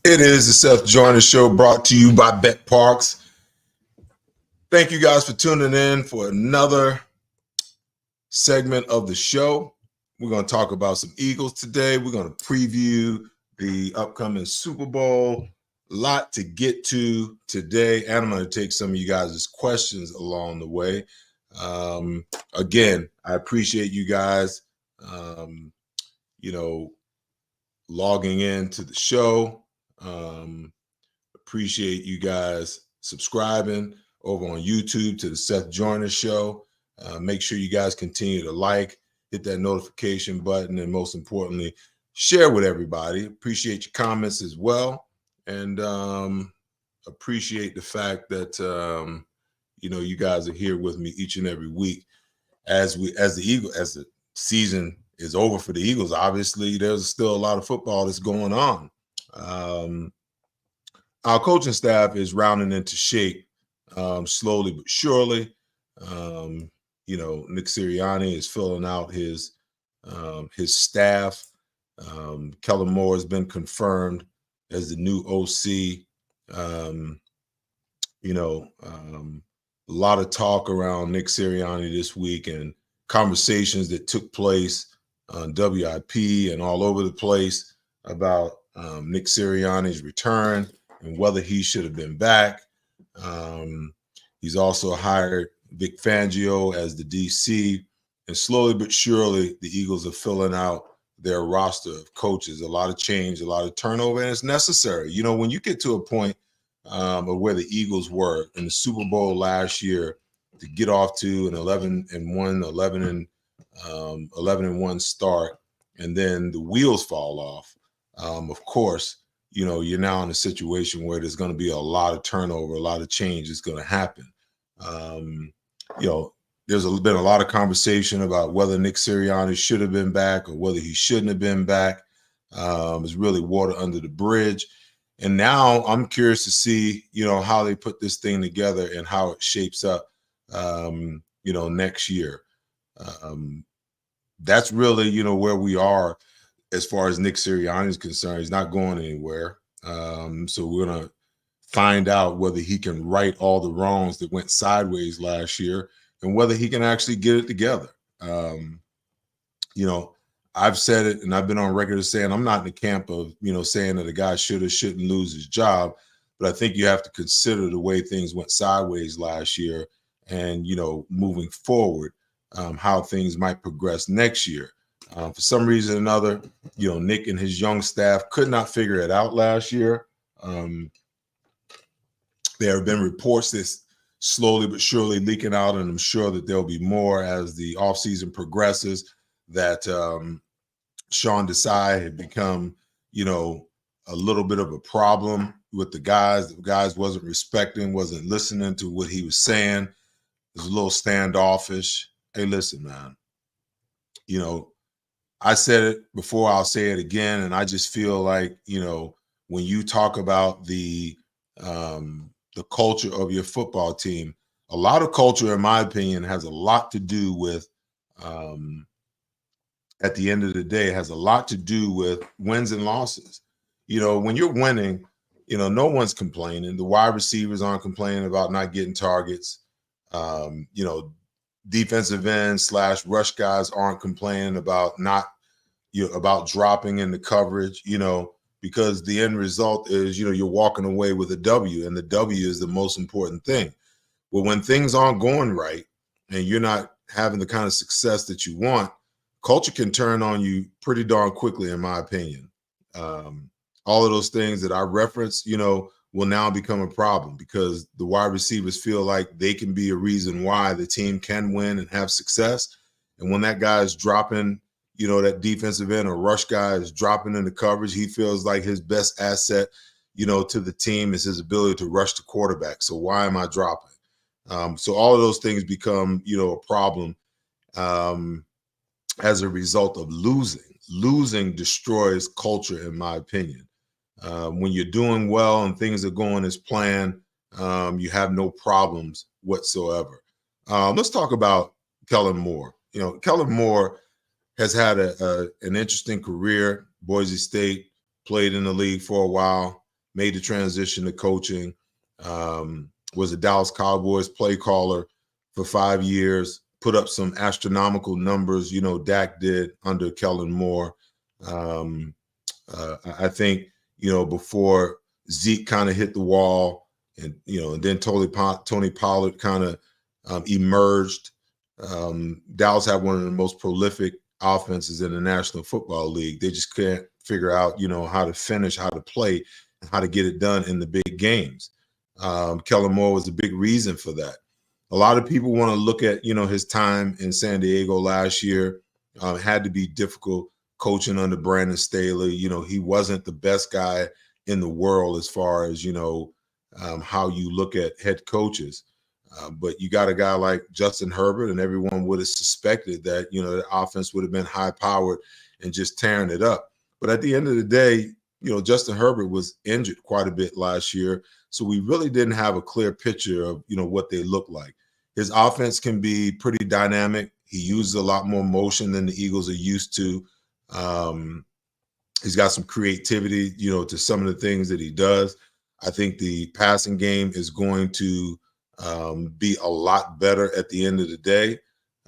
It is the Seth Joyner Show, brought to you by Bet Parks. Thank you guys for tuning in for another segment of the show. We're going to talk about some Eagles today. We're going to preview the upcoming Super Bowl. A lot to get to today, and I'm going to take some of you guys' questions along the way. Again, I appreciate you guys, logging in to the show. Appreciate you guys subscribing over on YouTube to the Seth Joyner Show. Make sure you guys continue to like, hit that notification button, and most importantly, share with everybody. Appreciate your comments as well, and appreciate the fact that you guys are here with me each and every week as the season is over for the Eagles. Obviously, there's still a lot of football that's going on. Our coaching staff is rounding into shape slowly but surely. Nick Sirianni is filling out his staff. Kellen Moore has been confirmed as the new OC. A lot of talk around Nick Sirianni this week and conversations that took place on WIP and all over the place about Nick Sirianni's return and whether he should have been back. He's also hired Vic Fangio as the DC, and slowly but surely the Eagles are filling out their roster of coaches. A lot of change, a lot of turnover, and it's necessary. When you get to a point of where the Eagles were in the Super Bowl last year, to get off to an 11-1 start, and then the wheels fall off. Of course, you're now in a situation where there's going to be a lot of turnover, a lot of change is going to happen. There's been a lot of conversation about whether Nick Sirianni should have been back or whether he shouldn't have been back. It's really water under the bridge. And now I'm curious to see, how they put this thing together and how it shapes up, next year. That's really, where we are as far as Nick Sirianni is concerned. He's not going anywhere. So we're going to find out whether he can right all the wrongs that went sideways last year and whether he can actually get it together. I've said it, and I've been on record as saying I'm not in the camp of, saying that a guy should or shouldn't lose his job. But I think you have to consider the way things went sideways last year and, moving forward, how things might progress next year. For some reason or another, Nick and his young staff could not figure it out last year. There have been reports that's slowly but surely leaking out, and I'm sure that there'll be more as the offseason progresses, that Sean Desai had become, a little bit of a problem with the guys. The guys wasn't respecting, wasn't listening to what he was saying. It was a little standoffish. Hey, listen, man, I said it before, I'll say it again. And I just feel like, when you talk about the culture of your football team, a lot of culture, in my opinion, has a lot to do with, at the end of the day, has a lot to do with wins and losses. When you're winning, no one's complaining. The wide receivers aren't complaining about not getting targets. Defensive ends / rush guys aren't complaining about about dropping in the coverage, because the end result is, you're walking away with a W, and the W is the most important thing. Well, when things aren't going right and you're not having the kind of success that you want, culture can turn on you pretty darn quickly, in my opinion. All of those things that I referenced, will now become a problem because the wide receivers feel like they can be a reason why the team can win and have success. And when that guy is dropping, that defensive end or rush guy is dropping in the coverage, he feels like his best asset, to the team is his ability to rush the quarterback. So why am I dropping? So all of those things become, a problem as a result of losing. Losing destroys culture, in my opinion. When you're doing well and things are going as planned, you have no problems whatsoever. Let's talk about Kellen Moore. Kellen Moore has had an interesting career. Boise State, played in the league for a while. made the transition to coaching, was a Dallas Cowboys play caller for 5 years, put up some astronomical numbers, Dak did under Kellen Moore. I think, before Zeke kind of hit the wall and then Tony Pollard kind of emerged. Dallas had one of the most prolific offenses in the National Football League. They just can't figure out, how to finish, how to play, and how to get it done in the big games. Kellen Moore was a big reason for that. A lot of people want to look at, his time in San Diego last year. Had to be difficult coaching under Brandon Staley. He wasn't the best guy in the world as far as, how you look at head coaches. But you got a guy like Justin Herbert, and everyone would have suspected that, the offense would have been high-powered and just tearing it up. But at the end of the day, Justin Herbert was injured quite a bit last year, so we really didn't have a clear picture of, what they look like. His offense can be pretty dynamic. He uses a lot more motion than the Eagles are used to. He's got some creativity, to some of the things that he does. I think the passing game is going to be a lot better at the end of the day.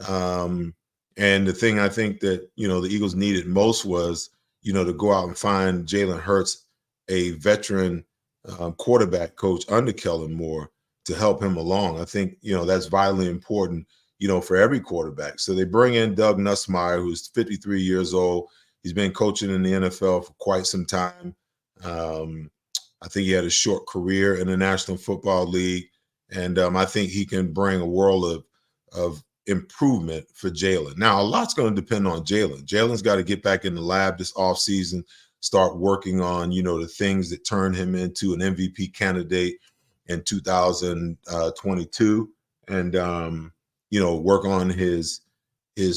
And the thing I think that, the Eagles needed most was, to go out and find Jalen Hurts, a veteran quarterback coach under Kellen Moore, to help him along. I think, that's vitally important, for every quarterback. So they bring in Doug Nussmeier, who's 53 years old. He's been coaching in the NFL for quite some time. I think he had a short career in the National Football League. And I think he can bring a world of improvement for Jalen. Now, a lot's going to depend on Jalen. Jalen's got to get back in the lab this offseason, start working on, the things that turned him into an MVP candidate in 2022, and, work on his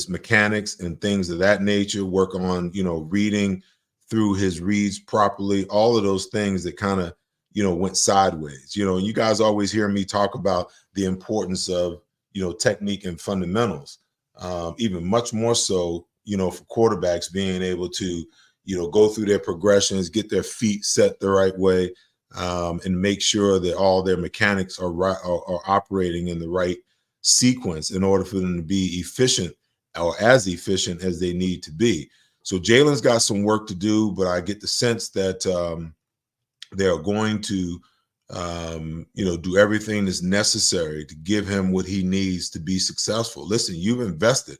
mechanics and things of that nature, work on, reading through his reads properly, all of those things that kind of, went sideways. And you guys always hear me talk about the importance of, technique and fundamentals, even much more so, for quarterbacks being able to, go through their progressions, get their feet set the right way, and make sure that all their mechanics are right, are operating in the right sequence in order for them to be efficient, or as efficient as they need to be. So Jalen's got some work to do, but I get the sense that they're going to, do everything that's necessary to give him what he needs to be successful. Listen, you've invested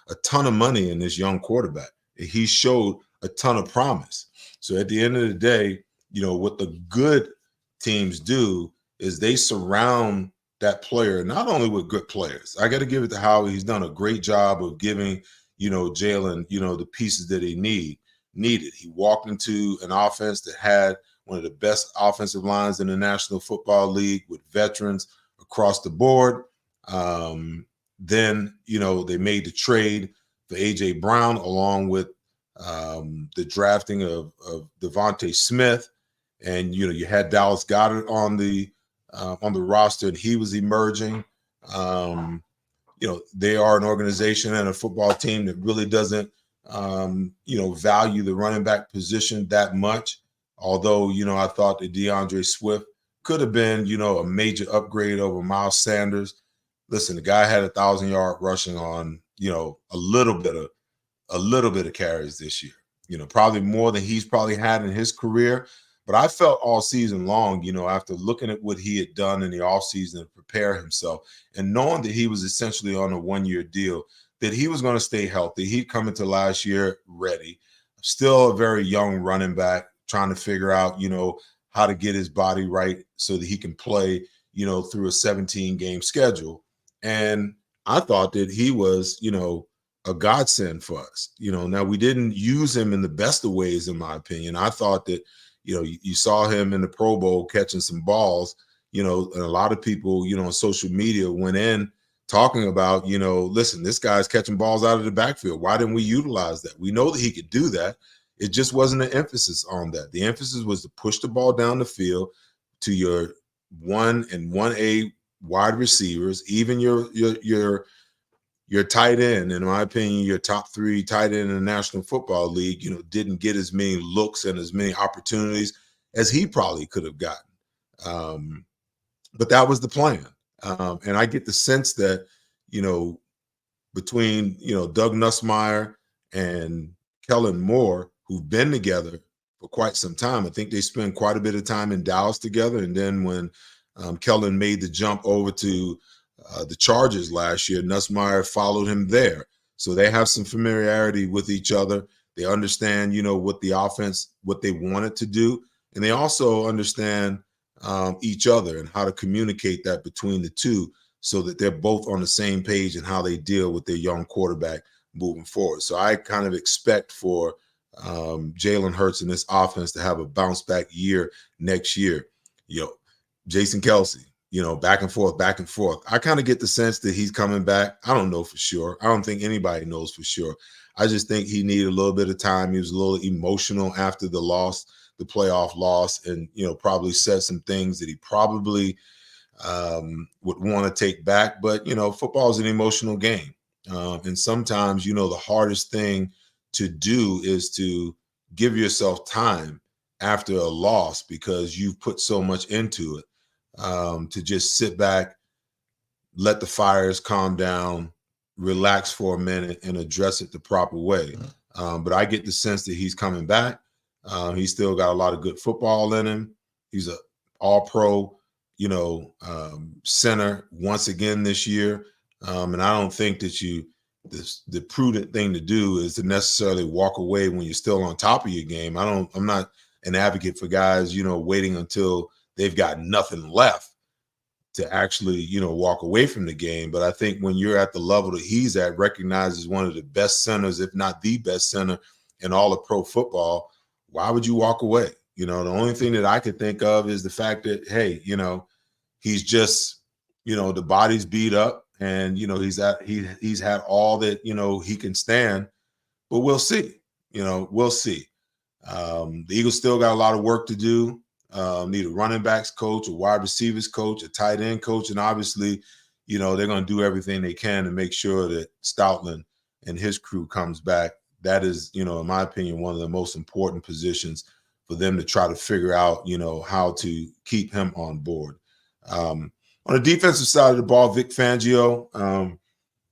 a ton of money in this young quarterback. He showed a ton of promise. So at the end of the day, what the good teams do is they surround that player not only with good players. I got to give it to Howie. He's done a great job of giving, Jalen, the pieces that he needed. He walked into an offense that had one of the best offensive lines in the National Football League with veterans across the board. Then, they made the trade for A.J. Brown, along with the drafting of Devontae Smith. And, you had Dallas Goedert on the roster, and he was emerging. They are an organization and a football team that really doesn't, value the running back position that much. Although, I thought that DeAndre Swift could have been, a major upgrade over Miles Sanders. Listen, the guy had 1,000-yard rushing on, a little bit of carries this year. Probably more than he's probably had in his career. But I felt all season long, after looking at what he had done in the offseason to prepare himself and knowing that he was essentially on a one-year deal, that he was going to stay healthy. He'd come into last year ready, still a very young running back, trying to figure out, how to get his body right so that he can play, through a 17-game schedule. And I thought that he was, a godsend for us. Now we didn't use him in the best of ways, in my opinion. I thought that, you saw him in the Pro Bowl catching some balls, and a lot of people, on social media went in talking about, listen, this guy's catching balls out of the backfield. Why didn't we utilize that? We know that he could do that. It just wasn't an emphasis on that. The emphasis was to push the ball down the field to your 1 and 1A wide receivers, even your tight end. In my opinion, your top 3 tight end in the National Football League, didn't get as many looks and as many opportunities as he probably could have gotten. But that was the plan. And I get the sense that, between, Doug Nussmeier and Kellen Moore, who've been together for quite some time. I think they spent quite a bit of time in Dallas together. And then when Kellen made the jump over to the Chargers last year, Nussmeier followed him there. So they have some familiarity with each other. They understand, what the offense, what they wanted to do. And they also understand each other and how to communicate that between the two so that they're both on the same page in how they deal with their young quarterback moving forward. So I kind of expect for Jalen Hurts and this offense to have a bounce back year next year. Jason Kelce, back and forth, back and forth. I kind of get the sense that he's coming back. I don't know for sure. I don't think anybody knows for sure. I just think he needed a little bit of time. He was a little emotional after the loss, the playoff loss, and, probably said some things that he probably would want to take back. But, football is an emotional game. And sometimes, the hardest thing to do is to give yourself time after a loss because you've put so much into it, to just sit back, let the fires calm down, relax for a minute, and address it the proper way. But I get the sense that he's coming back. He's still got a lot of good football in him. He's a all-pro, center once again this year. And I don't think that the prudent thing to do is to necessarily walk away when you're still on top of your game. I'm not an advocate for guys, waiting until they've got nothing left to actually, walk away from the game. But I think when you're at the level that he's at, recognized as one of the best centers, if not the best center in all of pro football, why would you walk away? The only thing that I could think of is the fact that, hey, he's just, the body's beat up and, he's had all that, he can stand, but we'll see, we'll see. The Eagles still got a lot of work to do. Need a running backs coach, a wide receivers coach, a tight end coach. And obviously, they're going to do everything they can to make sure that Stoutland and his crew comes back. That is, in my opinion, one of the most important positions for them to try to figure out, how to keep him on board. On the defensive side of the ball, Vic Fangio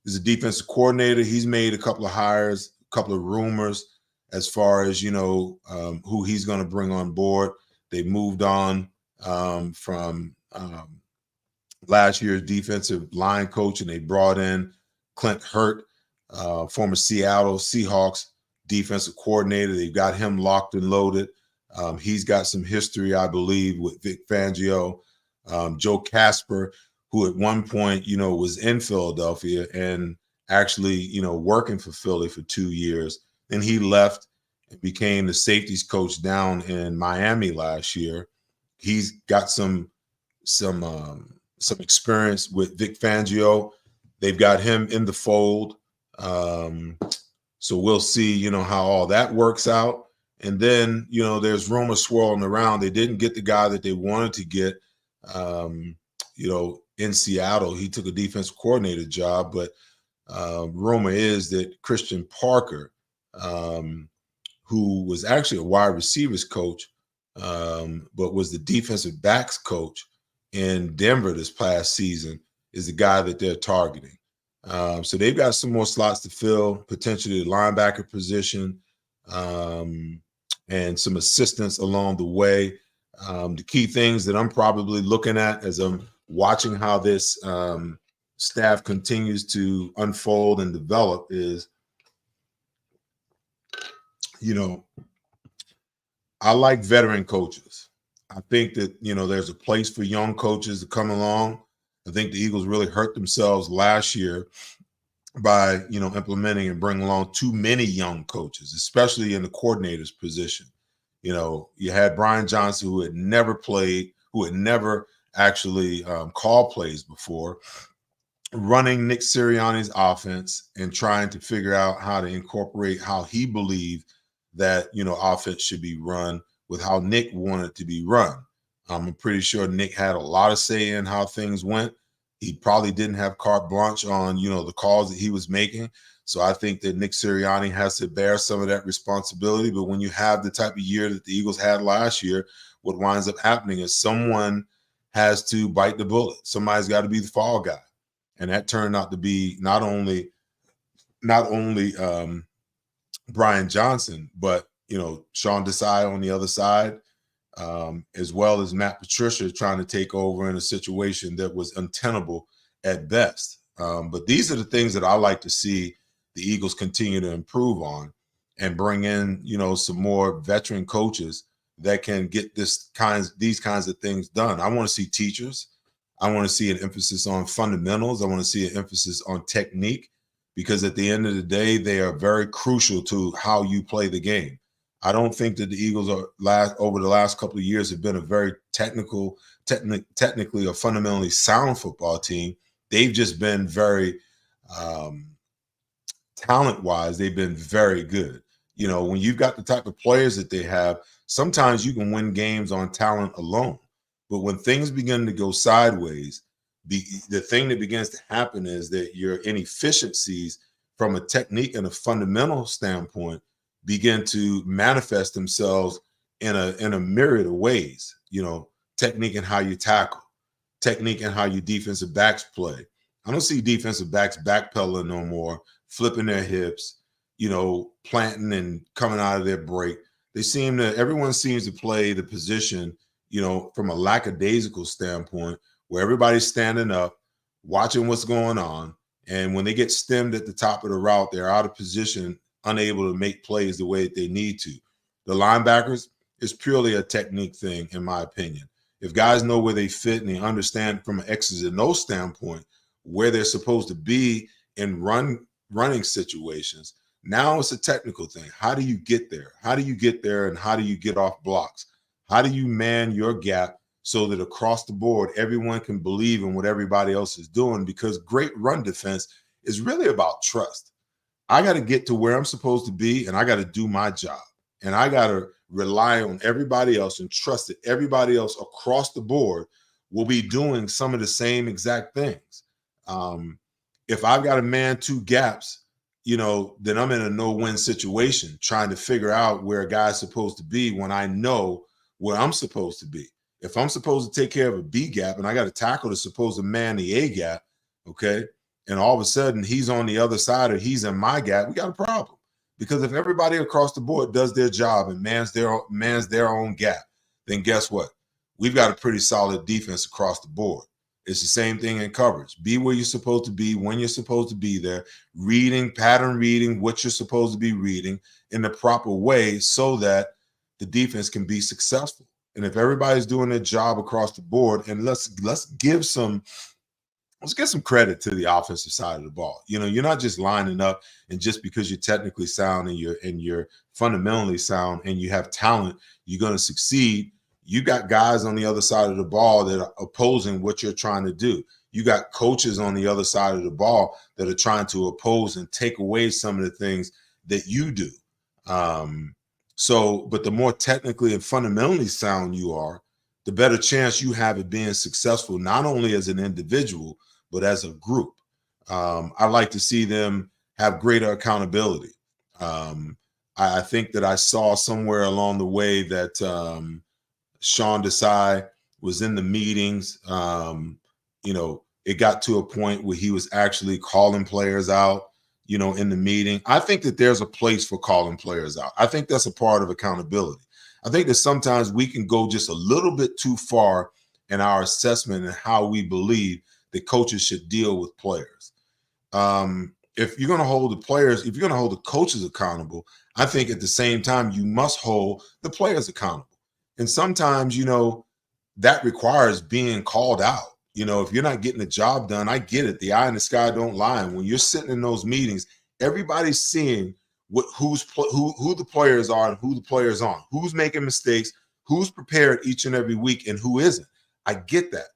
is a defensive coordinator. He's made a couple of hires, a couple of rumors as far as, who he's going to bring on board. They moved on from last year's defensive line coach, and they brought in Clint Hurt, former Seattle Seahawks defensive coordinator. They've got him locked and loaded. He's got some history, I believe, with Vic Fangio. Joe Casper, who at one point, was in Philadelphia and actually, working for Philly for 2 years. Then he left and became the safeties coach down in Miami last year. He's got some experience with Vic Fangio. They've got him in the fold. So we'll see, how all that works out. And then, there's rumors swirling around. They didn't get the guy that they wanted to get, in Seattle. He took a defensive coordinator job, but rumor is that Christian Parker, who was actually a wide receivers coach, but was the defensive backs coach in Denver this past season, is the guy that they're targeting. So they've got some more slots to fill, potentially the linebacker position, and some assistance along the way. The key things that I'm probably looking at as I'm watching how this staff continues to unfold and develop is, I like veteran coaches. I think that, there's a place for young coaches to come along. I think the Eagles really hurt themselves last year by, implementing and bringing along too many young coaches, especially in the coordinator's position. You had Brian Johnson, who had never played, who had never actually called plays before, running Nick Sirianni's offense and trying to figure out how to incorporate how he believed that, offense should be run with how Nick wanted to be run. I'm pretty sure Nick had a lot of say in how things went. He probably didn't have carte blanche on, the calls that he was making. So I think that Nick Sirianni has to bear some of that responsibility. But when you have the type of year that the Eagles had last year, what winds up happening is someone has to bite the bullet. Somebody's got to be the fall guy. And that turned out to be not only Brian Johnson, but Sean Desai on the other side, as well as Matt Patricia trying to take over in a situation that was untenable at best. But these are the things that I like to see the Eagles continue to improve on and bring in, some more veteran coaches that can get these kinds of things done. I want to see teachers. I want to see an emphasis on fundamentals. I want to see an emphasis on technique, because at the end of the day, they are very crucial to how you play the game. I don't think that the Eagles over the last couple of years have been a very technically or fundamentally sound football team. They've just been very talent-wise, they've been very good. When you've got the type of players that they have, sometimes you can win games on talent alone. But when things begin to go sideways, the thing that begins to happen is that your inefficiencies from a technique and a fundamental standpoint begin to manifest themselves in a myriad of ways. Technique and how you tackle, technique and how your defensive backs play. I don't see defensive backs backpedaling no more, flipping their hips, planting and coming out of their break. Everyone seems to play the position, from a lackadaisical standpoint, where everybody's standing up, watching what's going on. And when they get stemmed at the top of the route, they're out of position, unable to make plays the way that they need to. The linebackers is purely a technique thing, in my opinion. If guys know where they fit and they understand from an X's and O's standpoint where they're supposed to be in running situations, now it's a technical thing. How do you get there? How do you get there, and how do you get off blocks? How do you man your gap so that across the board, everyone can believe in what everybody else is doing? Because great run defense is really about trust. I got to get to where I'm supposed to be, and I got to do my job. And I got to rely on everybody else and trust that everybody else across the board will be doing some of the same exact things. If I've got to man two gaps, then I'm in a no-win situation trying to figure out where a guy's supposed to be when I know where I'm supposed to be. If I'm supposed to take care of a B gap and I got a tackle that's supposed to man the A gap, okay, and all of a sudden he's on the other side or he's in my gap, we got a problem. Because if everybody across the board does their job and mans their own gap, then guess what? We've got a pretty solid defense across the board. It's the same thing in coverage. Be where you're supposed to be, when you're supposed to be there, pattern reading what you're supposed to be reading in the proper way so that the defense can be successful. And if everybody's doing their job across the board, and let's give some credit to the offensive side of the ball. You're not just lining up and just because you're technically sound and you're fundamentally sound and you have talent, you're going to succeed. You got guys on the other side of the ball that are opposing what you're trying to do. You got coaches on the other side of the ball that are trying to oppose and take away some of the things that you do. But the more technically and fundamentally sound you are, the better chance you have of being successful, not only as an individual, but as a group. I like to see them have greater accountability. I think that I saw somewhere along the way that Sean Desai was in the meetings. It got to a point where he was actually calling players out, in the meeting. I think that there's a place for calling players out. I think that's a part of accountability. I think that sometimes we can go just a little bit too far in our assessment and how we believe that coaches should deal with players. If you're going to hold the coaches accountable, I think at the same time, you must hold the players accountable. And sometimes, that requires being called out. If you're not getting the job done, I get it. The eye in the sky don't lie. And when you're sitting in those meetings, everybody's seeing who the players are and who the players aren't, who's making mistakes, who's prepared each and every week and who isn't. I get that.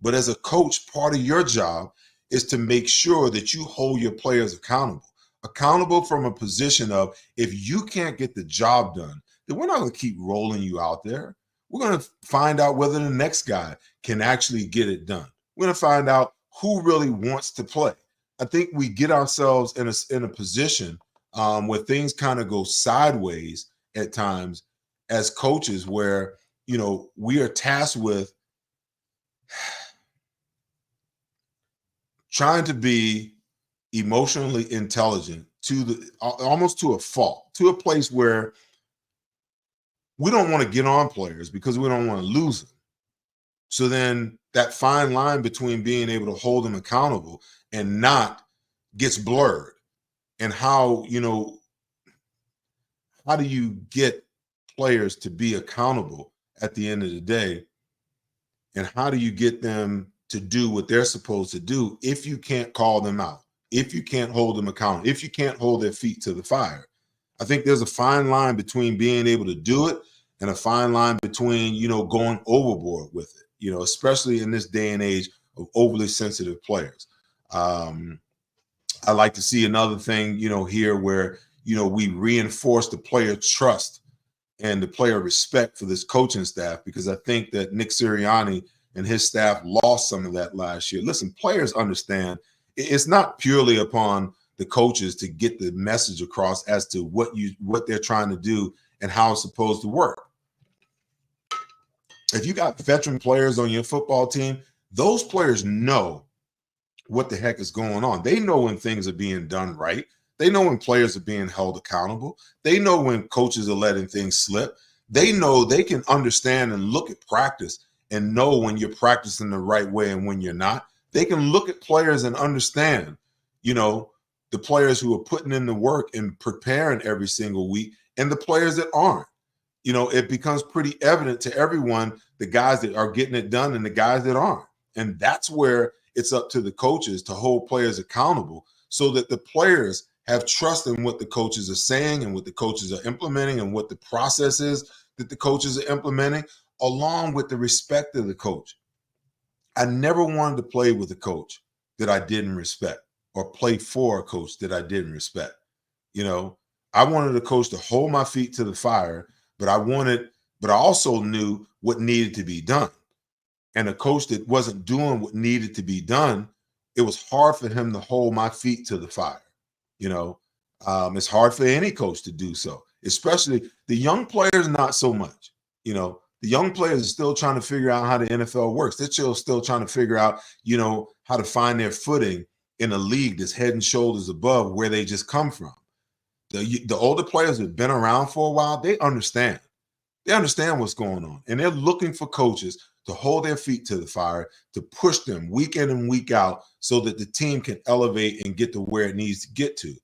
But as a coach, part of your job is to make sure that you hold your players accountable from a position of, if you can't get the job done, then we're not going to keep rolling you out there. We're going to find out whether the next guy can actually get it done. We're going to find out who really wants to play. I think we get ourselves in a position where things kind of go sideways at times as coaches, where we are tasked with trying to be emotionally intelligent to the almost to a fault, to a place where we don't want to get on players because we don't want to lose them. So then that fine line between being able to hold them accountable and not gets blurred. And how do you get players to be accountable at the end of the day? And how do you get them to do what they're supposed to do if you can't call them out, if you can't hold them accountable, if you can't hold their feet to the fire? I think there's a fine line between being able to do it and a fine line between, going overboard with it, especially in this day and age of overly sensitive players. I like to see another thing, here where, we reinforce the player trust and the player respect for this coaching staff, because I think that Nick Sirianni and his staff lost some of that last year. Listen, players understand it's not purely upon the coaches to get the message across as to what they're trying to do and how it's supposed to work. If you got veteran players on your football team, those players know what the heck is going on. They know when things are being done right. They know when players are being held accountable. They know when coaches are letting things slip. They know they can understand and look at practice and know when you're practicing the right way and when you're not. They can look at players and understand, the players who are putting in the work and preparing every single week and the players that aren't. It becomes pretty evident to everyone, the guys that are getting it done and the guys that aren't. And that's where it's up to the coaches to hold players accountable so that the players have trust in what the coaches are saying and what the coaches are implementing and what the process is that the coaches are implementing, along with the respect of the coach. I never wanted to play with a coach that I didn't respect or play for a coach that I didn't respect. I wanted a coach to hold my feet to the fire, but I also knew what needed to be done. And a coach that wasn't doing what needed to be done, it was hard for him to hold my feet to the fire. It's hard for any coach to do so, especially the young players, not so much. The young players are still trying to figure out how the NFL works. They're still trying to figure out, how to find their footing in a league that's head and shoulders above where they just come from. The older players that have been around for a while, they understand. They understand what's going on, and they're looking for coaches to hold their feet to the fire, to push them week in and week out so that the team can elevate and get to where it needs to get to.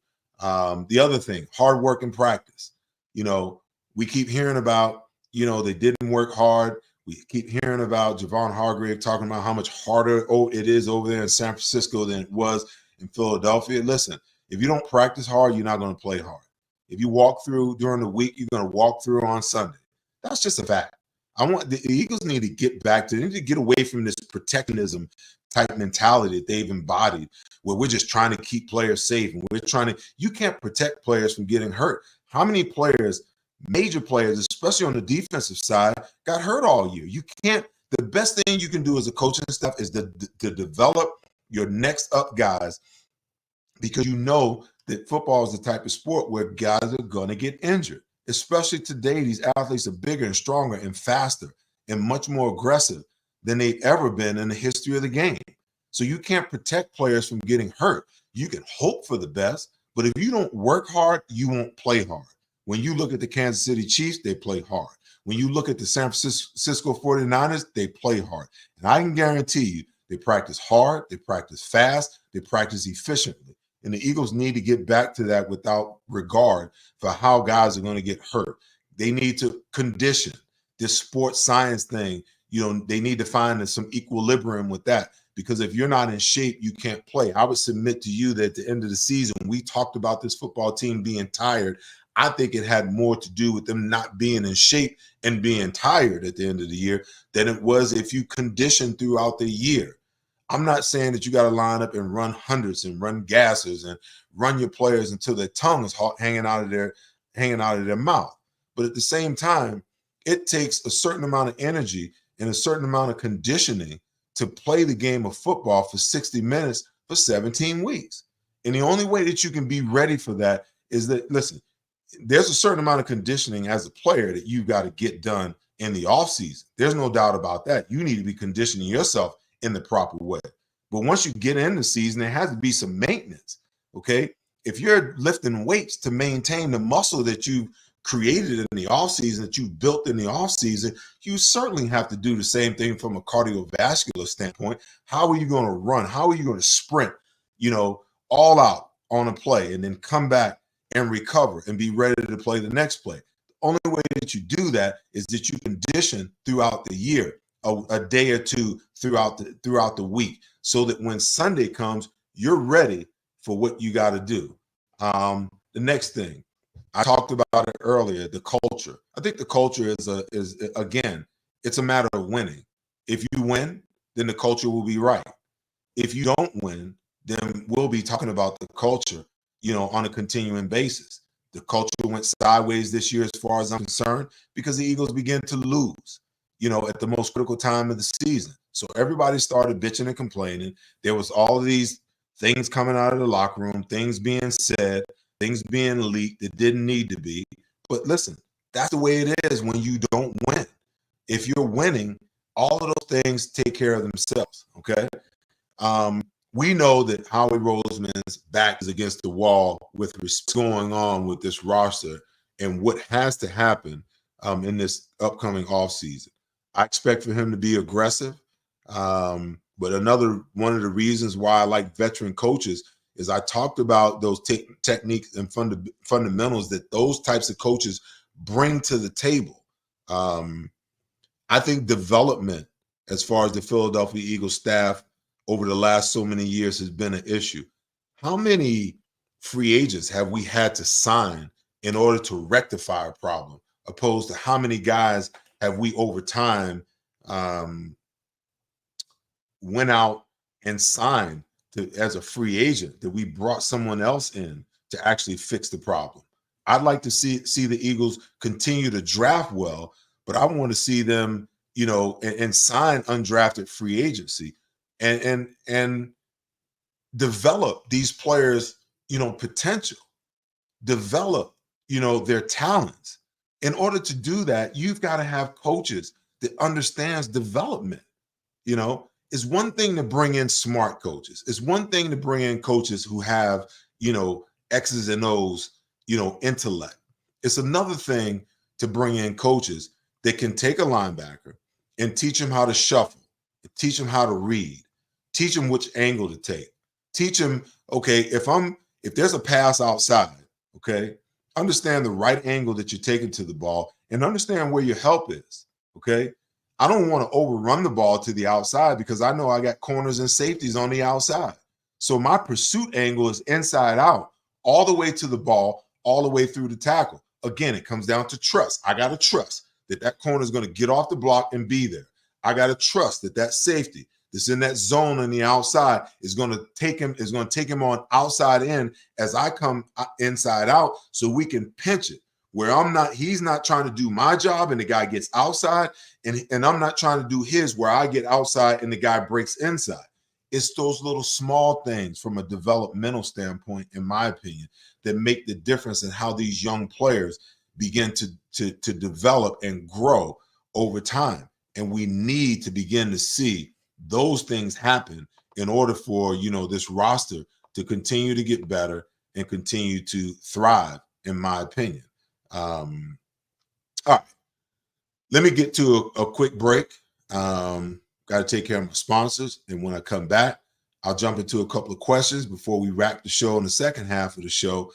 The other thing, hard work and practice. We keep hearing about, they didn't work hard. We keep hearing about Javon Hargrave talking about how much harder it is over there in San Francisco than it was in Philadelphia. Listen, if you don't practice hard, you're not going to play hard. If you walk through during the week, you're going to walk through on Sunday. That's just a fact. The Eagles need to get back to, they need to get away from this protectionism type mentality that they've embodied, where we're just trying to keep players safe. And you can't protect players from getting hurt. How many players, major players, especially on the defensive side, got hurt all year? The best thing you can do as a coaching staff is to develop your next up guys, because that football is the type of sport where guys are going to get injured. Especially today, these athletes are bigger and stronger and faster and much more aggressive than they've ever been in the history of the game. So you can't protect players from getting hurt. You can hope for the best, but if you don't work hard, you won't play hard. When you look at the Kansas City Chiefs, they play hard. When you look at the San Francisco 49ers, they play hard. And I can guarantee you, they practice hard, they practice fast, they practice efficiently. And the Eagles need to get back to that without regard for how guys are going to get hurt. They need to condition this sports science thing. They need to find some equilibrium with that, because if you're not in shape, you can't play. I would submit to you that at the end of the season, we talked about this football team being tired. I think it had more to do with them not being in shape and being tired at the end of the year than it was if you condition throughout the year. I'm not saying that you got to line up and run hundreds and run gassers and run your players until their tongue is hanging out of their mouth. But at the same time, it takes a certain amount of energy and a certain amount of conditioning to play the game of football for 60 minutes for 17 weeks. And the only way that you can be ready for that is that, listen, there's a certain amount of conditioning as a player that you got to get done in the offseason. There's no doubt about that. You need to be conditioning yourself in the proper way. But once you get in the season, there has to be some maintenance, okay? If you're lifting weights to maintain the muscle that you created in the offseason, that you built in the offseason, you certainly have to do the same thing from a cardiovascular standpoint. How are you going to run? How are you going to sprint, all out on a play and then come back and recover and be ready to play the next play? The only way that you do that is that you condition throughout the year, a day or two throughout the week, so that when Sunday comes, you're ready for what you got to do. The next thing, I talked about it earlier, the culture. I think the culture is again, it's a matter of winning. If you win, then the culture will be right. If you don't win, then we'll be talking about the culture, on a continuing basis. The culture went sideways this year as far as I'm concerned because the Eagles began to lose, at the most critical time of the season. So everybody started bitching and complaining. There was all of these things coming out of the locker room, things being said, things being leaked that didn't need to be. But listen, that's the way it is when you don't win. If you're winning, all of those things take care of themselves, okay? We know that Howie Roseman's back is against the wall with what's going on with this roster and what has to happen in this upcoming offseason. I expect for him to be aggressive. But another one of the reasons why I like veteran coaches is I talked about those techniques and fundamentals that those types of coaches bring to the table. I think development, as far as the Philadelphia Eagles staff over the last so many years, has been an issue. How many free agents have we had to sign in order to rectify a problem, opposed to how many guys have we over time went out and signed as a free agent that we brought someone else in to actually fix the problem? I'd like to see the Eagles continue to draft well, but I want to see them, and sign undrafted free agency and develop these players, potential, develop, their talents. In order to do that, you've got to have coaches that understands development. It's one thing to bring in smart coaches. It's one thing to bring in coaches who have, X's and O's, intellect. It's another thing to bring in coaches that can take a linebacker and teach him how to shuffle, teach him how to read, teach him which angle to take, teach him, okay, if there's a pass outside, okay, understand the right angle that you're taking to the ball and understand where your help is, okay? I don't want to overrun the ball to the outside because I know I got corners and safeties on the outside. So my pursuit angle is inside out, all the way to the ball, all the way through the tackle. Again, it comes down to trust. I got to trust that corner is going to get off the block and be there. I got to trust that safety that's in that zone on the outside is going to take him on outside in as I come inside out, so we can pinch it where he's not trying to do my job and the guy gets outside, and I'm not trying to do his where I get outside and the guy breaks inside. It's those little small things from a developmental standpoint, in my opinion, that make the difference in how these young players begin to develop and grow over time. And we need to begin to see those things happen in order for, this roster to continue to get better and continue to thrive, in my opinion. All right, let me get to a quick break. Got to take care of my sponsors. And when I come back, I'll jump into a couple of questions before we wrap the show in the second half of the show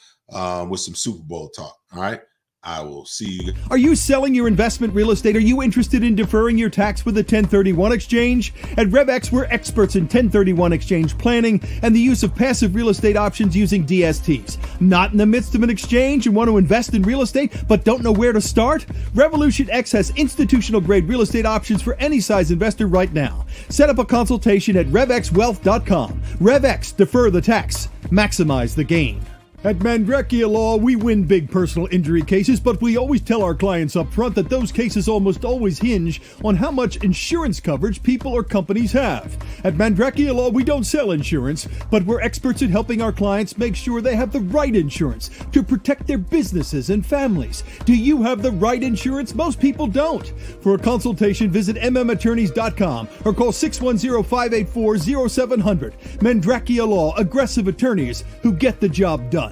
with some Super Bowl talk. All right. I will see you. Are you selling your investment real estate? Are you interested in deferring your tax with a 1031 exchange? At RevX, we're experts in 1031 exchange planning and the use of passive real estate options using DSTs. Not in the midst of an exchange and want to invest in real estate but don't know where to start? Revolution X has institutional grade real estate options for any size investor right now. Set up a consultation at RevXWealth.com. RevX, defer the tax, maximize the gain. At Mandrecchia Law, we win big personal injury cases, but we always tell our clients up front that those cases almost always hinge on how much insurance coverage people or companies have. At Mandrecchia Law, we don't sell insurance, but we're experts at helping our clients make sure they have the right insurance to protect their businesses and families. Do you have the right insurance? Most people don't. For a consultation, visit mmattorneys.com or call 610-584-0700. Mandrecchia Law, aggressive attorneys who get the job done.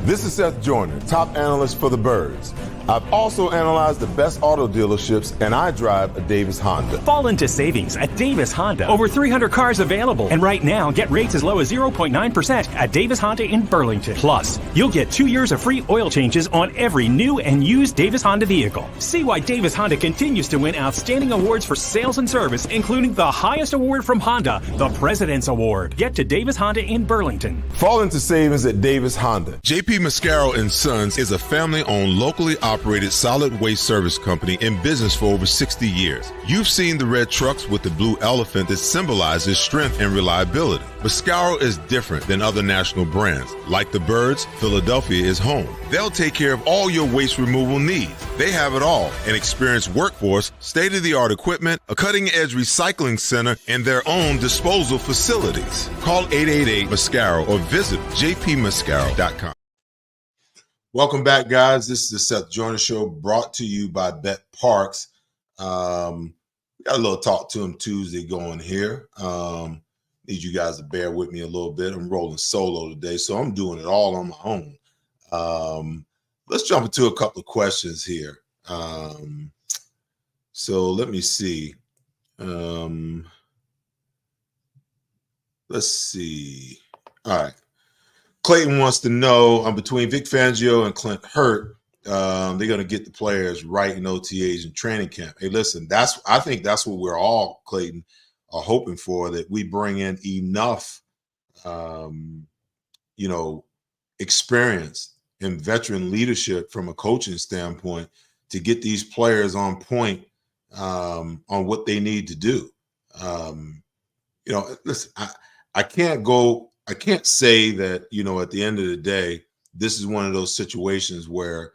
This is Seth Joyner, top analyst for the Birds. I've also analyzed the best auto dealerships, and I drive a Davis Honda. Fall into savings at Davis Honda. Over 300 cars available. And right now, get rates as low as 0.9% at Davis Honda in Burlington. Plus, you'll get 2 years of free oil changes on every new and used Davis Honda vehicle. See why Davis Honda continues to win outstanding awards for sales and service, including the highest award from Honda, the President's Award. Get to Davis Honda in Burlington. Fall into savings at Davis Honda. JP Mascaro and Sons is a family-owned, locally operated solid waste service company in business for over 60 years. You've seen the red trucks with the blue elephant that symbolizes strength and reliability. Mascaro is different than other national brands. Like the Birds, Philadelphia is home. They'll take care of all your waste removal needs. They have it all: an experienced workforce, state-of-the-art equipment, a cutting-edge recycling center, and their own disposal facilities. Call 888-MASCARO or visit jpmascaro.com. Welcome back, guys. This is the Seth Joyner Show, brought to you by Bet Parks. We got a little Talk to Him Tuesday going here. Need you guys to bear with me a little bit. I'm rolling solo today, so I'm doing it all on my own. Let's jump into a couple of questions here. So let me see. Let's see. All right. Clayton wants to know, between Vic Fangio and Clint Hurt, they're going to get the players right in OTAs and training camp. Hey, listen, I think that's what we're all, Clayton, are hoping for, that we bring in enough, experience and veteran leadership from a coaching standpoint to get these players on point on what they need to do. Listen, I can't say that, at the end of the day, this is one of those situations where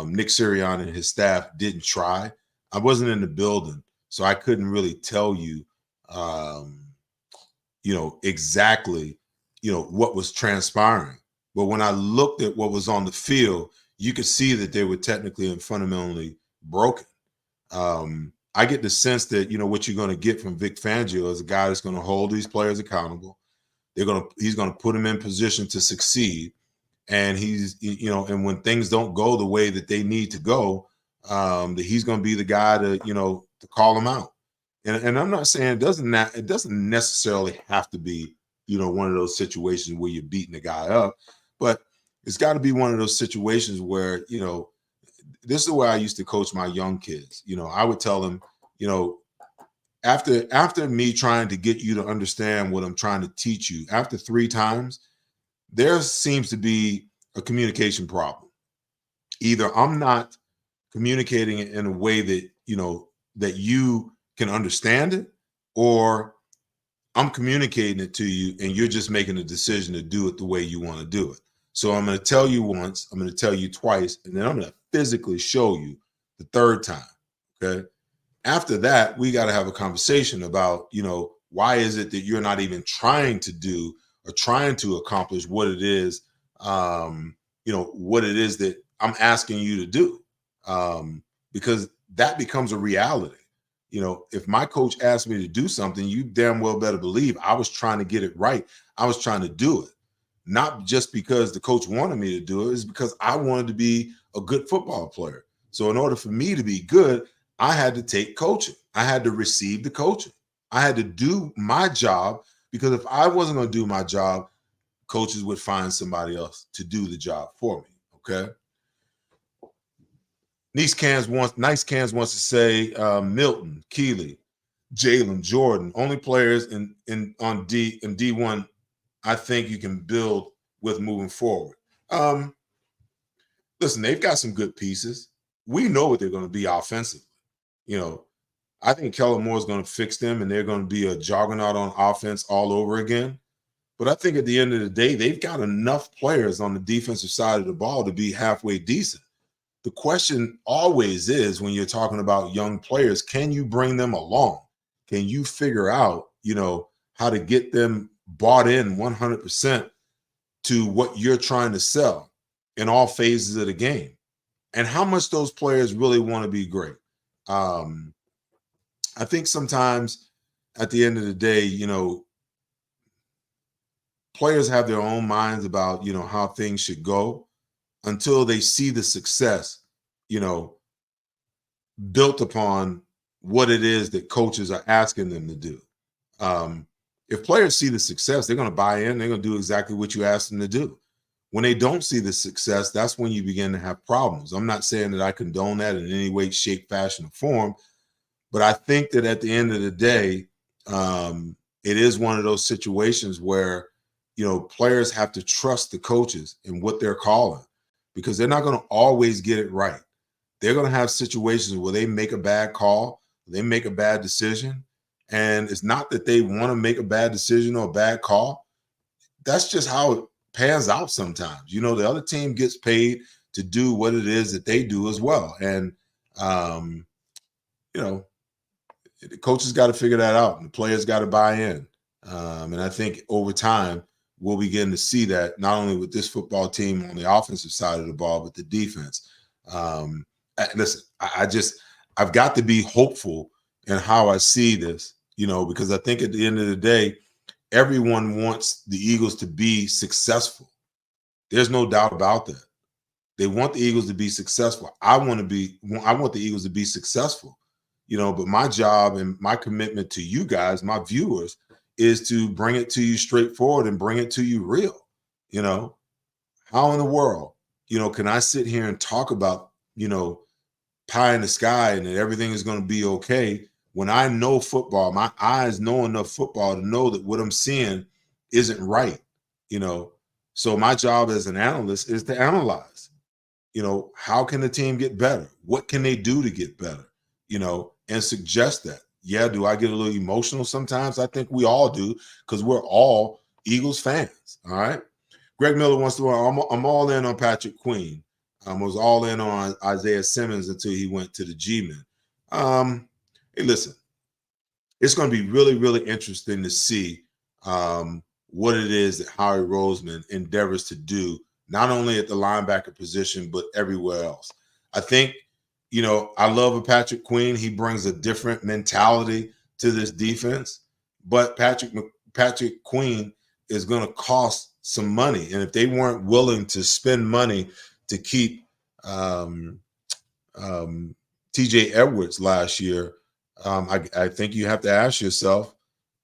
Nick Sirianni and his staff didn't try. I wasn't in the building, so I couldn't really tell you, exactly, what was transpiring. But when I looked at what was on the field, you could see that they were technically and fundamentally broken. I get the sense that, what you're going to get from Vic Fangio is a guy that's going to hold these players accountable. He's going to put them in position to succeed. And and when things don't go the way that they need to go, that he's going to be the guy to call them out. And I'm not saying it doesn't necessarily have to be, one of those situations where you're beating the guy up, but it's got to be one of those situations where, this is the way I used to coach my young kids. I would tell them, after me trying to get you to understand what I'm trying to teach you, after 3 times, there seems to be a communication problem. Either I'm not communicating it in a way that, that you can understand it, or I'm communicating it to you and you're just making a decision to do it the way you want to do it. So I'm going to tell you once, I'm going to tell you twice, and then I'm going to physically show you the 3rd time. Okay. After that, we got to have a conversation about, why is it that you're not even trying to do or trying to accomplish what it is, what it is that I'm asking you to do, because that becomes a reality. If my coach asked me to do something, you damn well better believe I was trying to get it right. I was trying to do it, not just because the coach wanted me to do it. It's because I wanted to be a good football player. So in order for me to be good, I had to take coaching. I had to receive the coaching. I had to do my job, because if I wasn't going to do my job, coaches would find somebody else to do the job for me. Okay. Nice Cans wants to say Milton, Keeley, Jalen, Jordan, only players in D1 I think you can build with moving forward. Listen, they've got some good pieces. We know what they're going to be offensively. I think Kellen Moore is going to fix them, and they're going to be a juggernaut on offense all over again. But I think at the end of the day, they've got enough players on the defensive side of the ball to be halfway decent. The question always is, when you're talking about young players, can you bring them along? Can you figure out, how to get them bought in 100% to what you're trying to sell in all phases of the game? And how much those players really want to be great. I think sometimes at the end of the day, players have their own minds about, how things should go until they see the success, built upon what it is that coaches are asking them to do. If players see the success, they're going to buy in. They're going to do exactly what you ask them to do. When they don't see the success, that's when you begin to have problems. I'm not saying that I condone that in any way, shape, fashion, or form, but I think that at the end of the day, it is one of those situations where, players have to trust the coaches and what they're calling, because they're not going to always get it right. They're going to have situations where they make a bad call, they make a bad decision, and it's not that they want to make a bad decision or a bad call. That's just how it pans out sometimes. The other team gets paid to do what it is that they do as well. And, the coaches got to figure that out, and the players got to buy in. And I think over time, we'll begin to see that not only with this football team on the offensive side of the ball, but the defense. Listen, I've got to be hopeful in how I see this, because I think at the end of the day, everyone wants the Eagles to be successful. There's no doubt about that. They want the Eagles to be successful. I want the Eagles to be successful, but my job and my commitment to you guys, my viewers, is to bring it to you straightforward and bring it to you real. How in the world, can I sit here and talk about, pie in the sky and that everything is going to be okay when I know football, my eyes know enough football to know that what I'm seeing isn't right, So my job as an analyst is to analyze, how can the team get better? What can they do to get better, and suggest that. Yeah, do I get a little emotional sometimes? I think we all do, because we're all Eagles fans, all right? Greg Miller wants to know, I'm all in on Patrick Queen. I was all in on Isaiah Simmons until he went to the G-Men. Hey, listen, it's going to be really, really interesting to see what it is that Howie Roseman endeavors to do, not only at the linebacker position, but everywhere else. I think, I love a Patrick Queen. He brings a different mentality to this defense, but Patrick Queen is going to cost some money. And if they weren't willing to spend money to keep TJ Edwards last year, I think you have to ask yourself,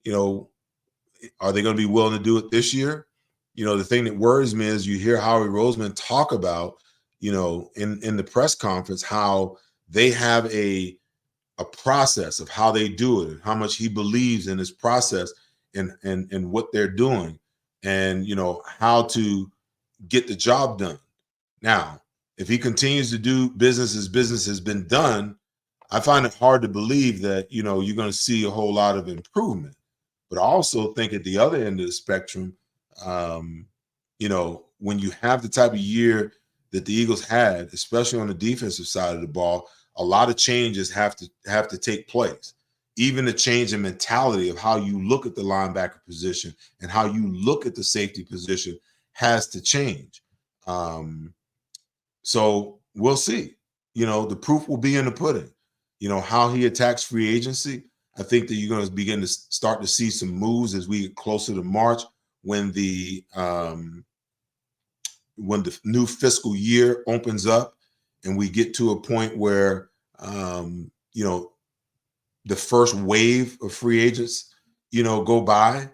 are they going to be willing to do it this year? The thing that worries me is you hear Howie Roseman talk about, in the press conference, how they have a process of how they do it and how much he believes in this process and what they're doing and, how to get the job done. Now, if he continues to do business as business has been done, I find it hard to believe that, you're going to see a whole lot of improvement. But I also think at the other end of the spectrum, when you have the type of year that the Eagles had, especially on the defensive side of the ball, a lot of changes have to take place. Even the change in mentality of how you look at the linebacker position and how you look at the safety position has to change. So we'll see. The proof will be in the pudding. How he attacks free agency. I think that you're going to begin to start to see some moves as we get closer to March, when the new fiscal year opens up and we get to a point where the first wave of free agents go by.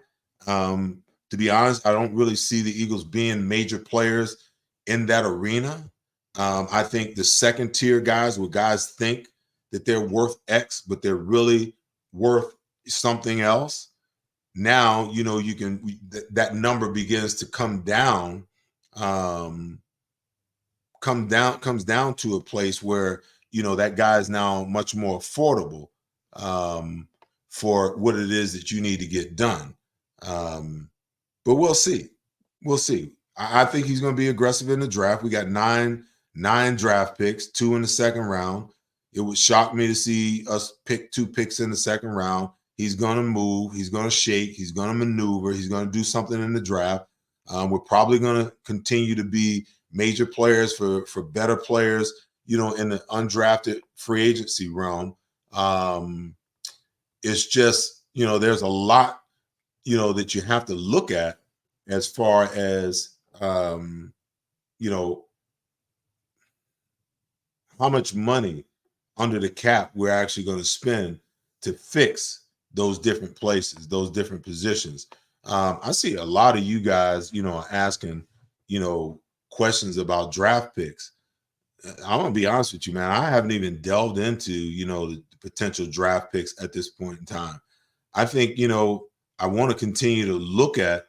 To be honest, I don't really see the Eagles being major players in that arena. I think the second tier guys, where guys think that they're worth X, but they're really worth something else. Now, that number begins to come down, comes down to a place where, that guy is now much more affordable for what it is that you need to get done. but we'll see. We'll see. I think he's going to be aggressive in the draft. We got nine draft picks, 2 in the second round. It would shock me to see us pick 2 picks in the second round. He's going to move. He's going to shake. He's going to maneuver. He's going to do something in the draft. We're probably going to continue to be major players for better players, in the undrafted free agency realm. It's just, there's a lot, that you have to look at as far as, how much money under the cap we're actually going to spend to fix those different places, those different positions. I see a lot of you guys, asking, questions about draft picks. I'm going to be honest with you, man. I haven't even delved into, the potential draft picks at this point in time. I think, I want to continue to look at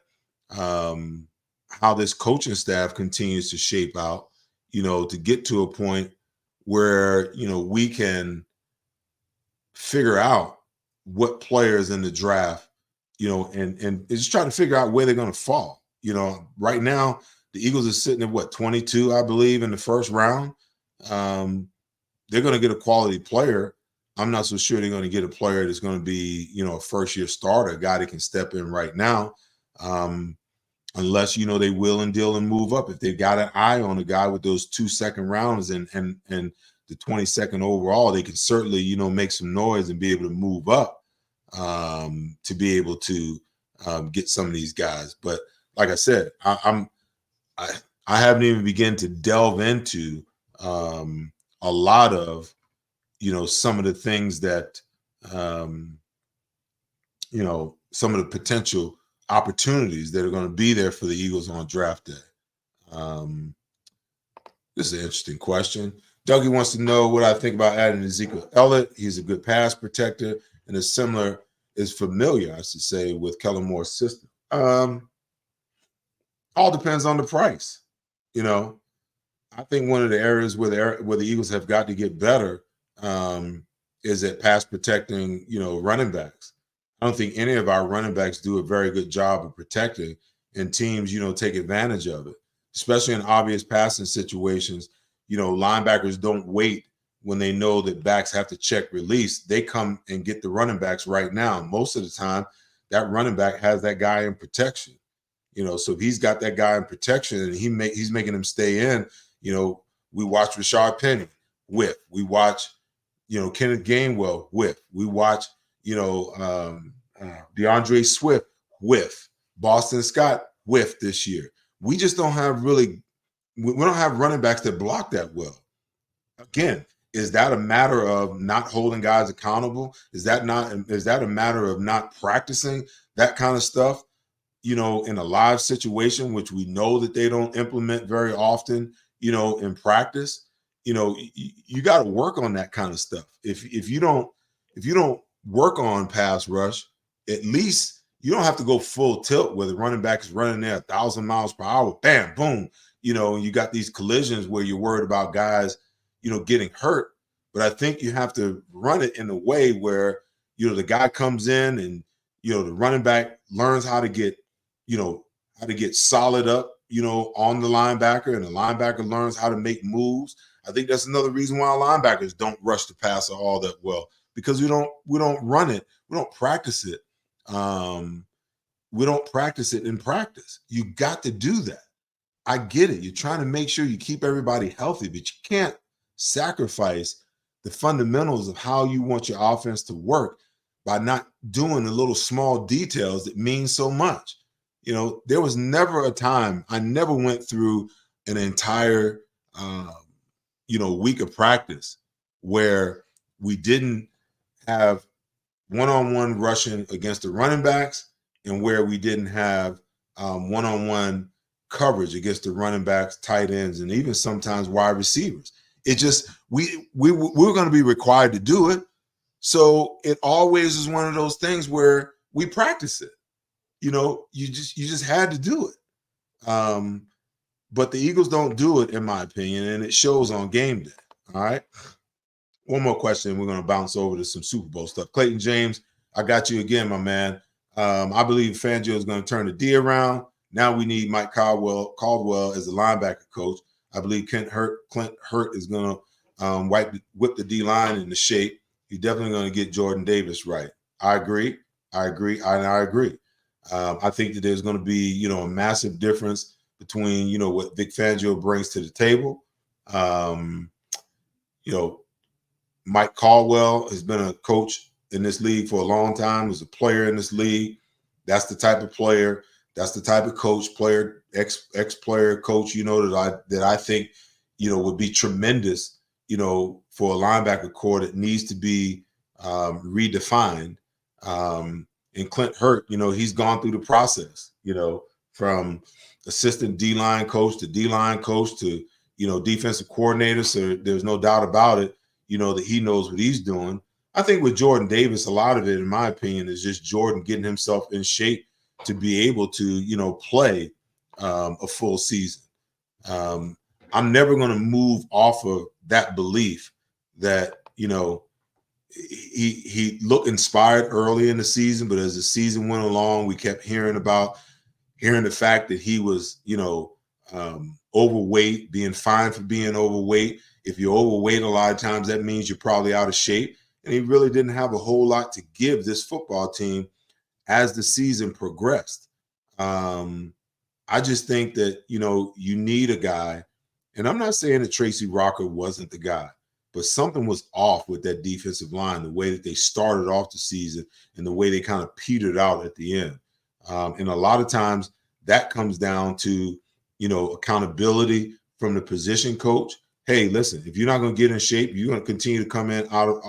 how this coaching staff continues to shape out, to get to a point where, we can figure out what players in the draft, and just try to figure out where they're going to fall. Right now, the Eagles are sitting at 22, I believe, in the first round. They're going to get a quality player. I'm not so sure they're going to get a player that's going to be, a first-year starter, a guy that can step in right now, unless, they will and deal and move up. If they've got an eye on a guy with those 2 second rounds and the 22nd overall, they can certainly, make some noise and be able to move up to be able to get some of these guys. But like I said, I haven't even begun to delve into a lot of, some of the things that, some of the potential opportunities that are going to be there for the Eagles on draft day. This is an interesting question. Dougie wants to know what I think about adding Ezekiel Elliott. He's a good pass protector and is familiar, I should say, with Kellen Moore's system. All depends on the price. I think one of the areas where the Eagles have got to get better is at pass protecting, running backs. I don't think any of our running backs do a very good job of protecting, and teams, take advantage of it, especially in obvious passing situations. Linebackers don't wait when they know that backs have to check release. They come and get the running backs right now. Most of the time, that running back has that guy in protection. So if he's got that guy in protection and he's making him stay in, we watch Rashard Penny whiff. We watch, Kenneth Gainwell whiff. We watch, DeAndre Swift whiff. Boston Scott whiff this year. We just don't have we don't have running backs that block that well. Again, is that a matter of not holding guys accountable? Is that a matter of not practicing that kind of stuff, in a live situation, which we know that they don't implement very often, in practice? You got to work on that kind of stuff. If you don't work on pass rush, at least you don't have to go full tilt where the running back is running there 1,000 miles per hour, bam, boom. You got these collisions where you're worried about guys, getting hurt. But I think you have to run it in a way where, the guy comes in and, the running back learns how to get solid up, on the linebacker, and the linebacker learns how to make moves. I think that's another reason why linebackers don't rush the passer all that well, because we don't run it. We don't practice it. We don't practice it in practice. You got to do that. I get it. You're trying to make sure you keep everybody healthy, but you can't sacrifice the fundamentals of how you want your offense to work by not doing the little small details that mean so much. There was never a time I never went through an entire, week of practice where we didn't have one-on-one rushing against the running backs and where we didn't have one-on-one coverage against the running backs, tight ends, and even sometimes wide receivers. It just, we're going to be required to do it. So it always is one of those things where we practice it. You just had to do it. But the Eagles don't do it, in my opinion, and it shows on game day. All right. One more question. We're going to bounce over to some Super Bowl stuff. Clayton James, I got you again, my man. I believe Fangio is going to turn the D around. Now we need Mike Caldwell as the linebacker coach. I believe Clint Hurt is going to whip the D-line into shape. He's definitely going to get Jordan Davis right. I agree. I agree. I think that there's going to be, a massive difference between, what Vic Fangio brings to the table. Mike Caldwell has been a coach in this league for a long time. He's a player in this league. That's the type of player. That's the type of coach, player, ex-player coach, that I think, would be tremendous, for a linebacker core that needs to be redefined. And Clint Hurt, he's gone through the process, from assistant D-line coach to D-line coach to, defensive coordinator. So there's no doubt about it, that he knows what he's doing. I think with Jordan Davis, a lot of it, in my opinion, is just Jordan getting himself in shape to be able to, play a full season. I'm never going to move off of that belief that, he looked inspired early in the season, but as the season went along, we kept hearing the fact that he was, overweight, being fined for being overweight. If you're overweight, a lot of times that means you're probably out of shape. And he really didn't have a whole lot to give this football team as the season progressed. I just think that, you need a guy, and I'm not saying that Tracy Rocker wasn't the guy, but something was off with that defensive line, the way that they started off the season and the way they kind of petered out at the end. And a lot of times that comes down to, accountability from the position coach. Hey, listen, if you're not going to get in shape, you're going to continue to come in out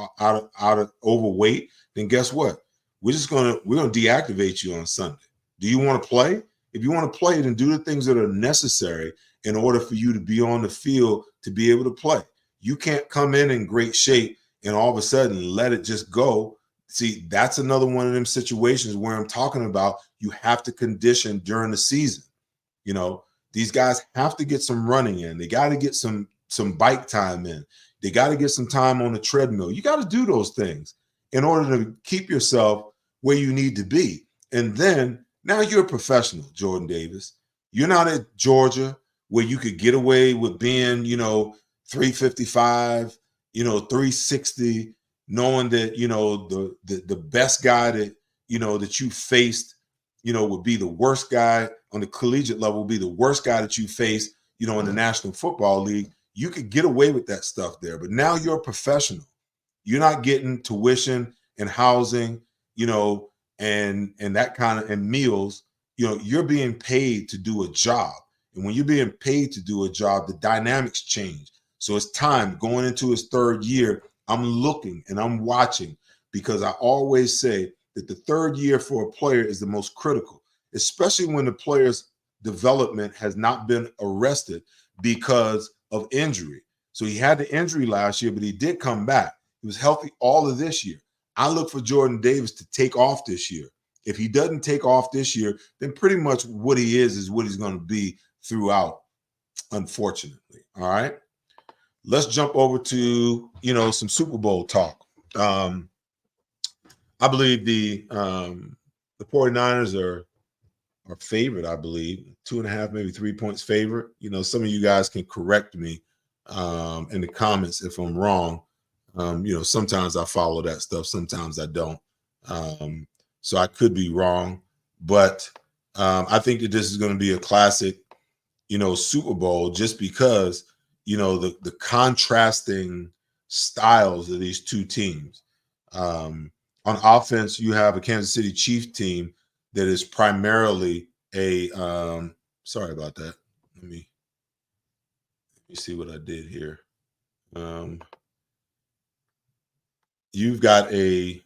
of overweight, then guess what? We're going to deactivate you on Sunday. Do you want to play? If you want to play, then do the things that are necessary in order for you to be on the field to be able to play. You can't come in great shape and all of a sudden let it just go. See, that's another one of them situations where I'm talking about you have to condition during the season. These guys have to get some running in. They got to get some bike time in. They got to get some time on the treadmill. You got to do those things in order to keep yourself where you need to be. And then now you're a professional, Jordan Davis. You're not at Georgia where you could get away with being, 355, 360, knowing that, the best guy that, that you faced, would be the worst guy on the collegiate level, would be the worst guy that you faced, in the National Football League. You could get away with that stuff there. But now you're a professional. You're not getting tuition and housing, and that kind of, and meals. You're being paid to do a job. And when you're being paid to do a job, the dynamics change. So it's time going into his third year. I'm looking and I'm watching, because I always say that the third year for a player is the most critical, especially when the player's development has not been arrested because of injury. So he had the injury last year, but he did come back. He was healthy all of this year. I look for Jordan Davis to take off this year. If he doesn't take off this year, then pretty much what he is what he's going to be throughout, unfortunately. All right. Let's jump over to, some Super Bowl talk. I believe the 49ers are favored, I believe, 2.5, maybe 3 points favorite. Some of you guys can correct me in the comments if I'm wrong. Sometimes I follow that stuff, sometimes I don't. So I could be wrong, but I think that this is going to be a classic, Super Bowl, just because, the contrasting styles of these two teams. On offense, you have a Kansas City Chiefs team that is primarily a sorry about that. Let me see what I did here. You've got a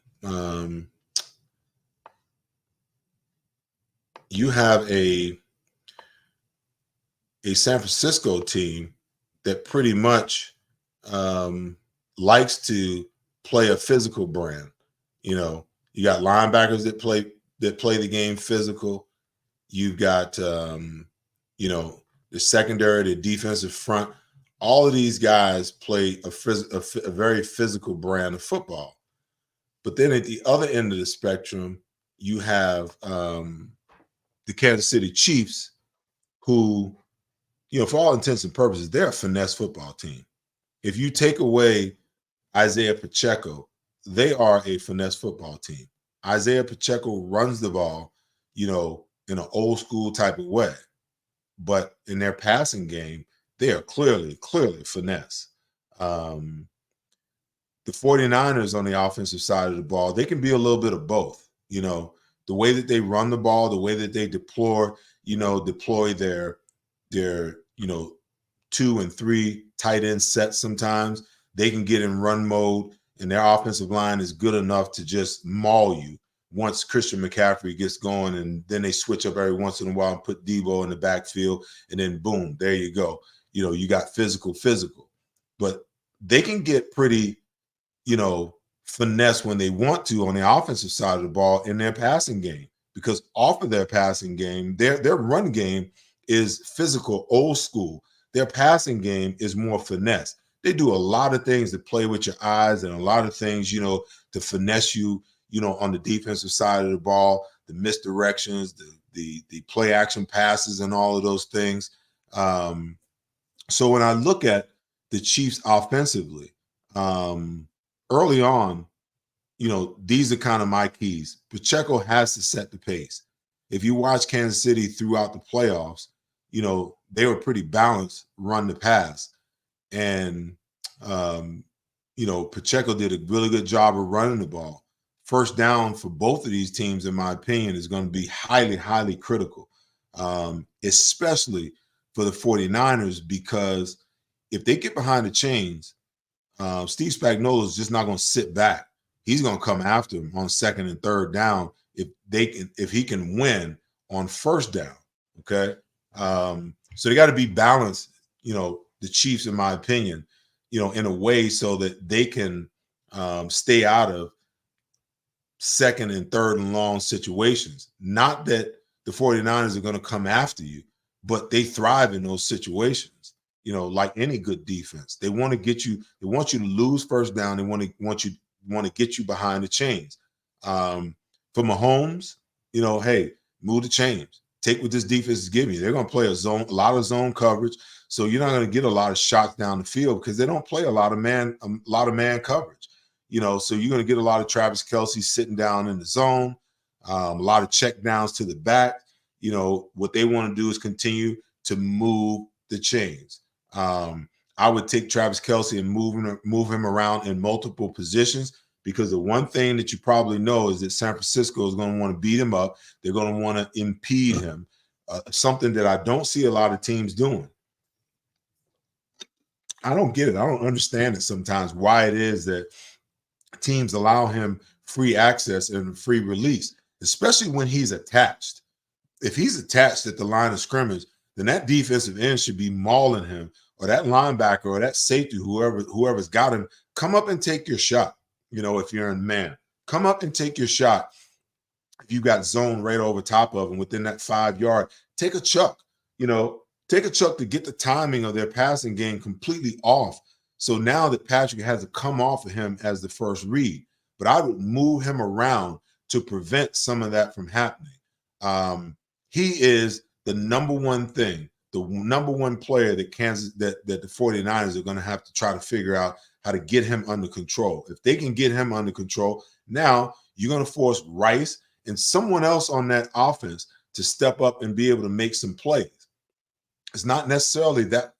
San Francisco team that pretty much likes to play a physical brand. You got linebackers that play the game physical. You've got the secondary, the defensive front. All of these guys play a very physical brand of football. But then at the other end of the spectrum, you have the Kansas City Chiefs, who, for all intents and purposes, they're a finesse football team. If you take away Isaiah Pacheco, they are a finesse football team. Isaiah Pacheco runs the ball, in an old school type of way. But in their passing game, they are clearly finesse. The 49ers on the offensive side of the ball, they can be a little bit of both. The way that they run the ball, the way that they deploy their 2 and 3 tight end sets sometimes. They can get in run mode, and their offensive line is good enough to just maul you once Christian McCaffrey gets going, and then they switch up every once in a while and put Debo in the backfield, and then boom, there you go. You got physical. But they can get pretty, finesse when they want to on the offensive side of the ball in their passing game, because off of their passing game, their run game is physical, old school. Their passing game is more finesse. They do a lot of things to play with your eyes and a lot of things, to finesse you, on the defensive side of the ball, the misdirections, the play action passes and all of those things. So when I look at the Chiefs offensively, early on, these are kind of my keys. Pacheco has to set the pace. If you watch Kansas City throughout the playoffs, they were pretty balanced run to pass. And, Pacheco did a really good job of running the ball. First down for both of these teams, in my opinion, is going to be highly, highly critical, especially for the 49ers, because if they get behind the chains, Steve Spagnuolo is just not going to sit back. He's going to come after him on second and third down if he can win on first down. Okay. So they got to be balanced, the Chiefs, in my opinion, in a way so that they can stay out of second and third and long situations. Not that the 49ers are going to come after you, but they thrive in those situations, like any good defense. They want to get you, they want you to lose first down. They want to get you behind the chains. For Mahomes, hey, move the chains. Take what this defense is giving you. They're going to play a lot of zone coverage. So you're not going to get a lot of shots down the field because they don't play a lot of man coverage. So you're going to get a lot of Travis Kelce sitting down in the zone, a lot of check downs to the back. What they want to do is continue to move the chains. I would take Travis Kelce and move him around in multiple positions, because the one thing that you probably know is that San Francisco is going to want to beat him up. They're going to want to impede him, something that I don't see a lot of teams doing. I don't get it. I don't understand it sometimes, why it is that teams allow him free access and free release, especially when he's attached. If he's attached at the line of scrimmage, then that defensive end should be mauling him, or that linebacker or that safety, whoever's got him, come up and take your shot. If you're in man, come up and take your shot. If you got zone right over top of him within that 5 yard, take a chuck, take a chuck to get the timing of their passing game completely off. So now that Patrick has to come off of him as the first read, but I would move him around to prevent some of that from happening. He is the number one thing, the number one player that the 49ers are going to have to try to figure out how to get him under control. If they can get him under control, now you're going to force Rice and someone else on that offense to step up and be able to make some plays. It's not necessarily that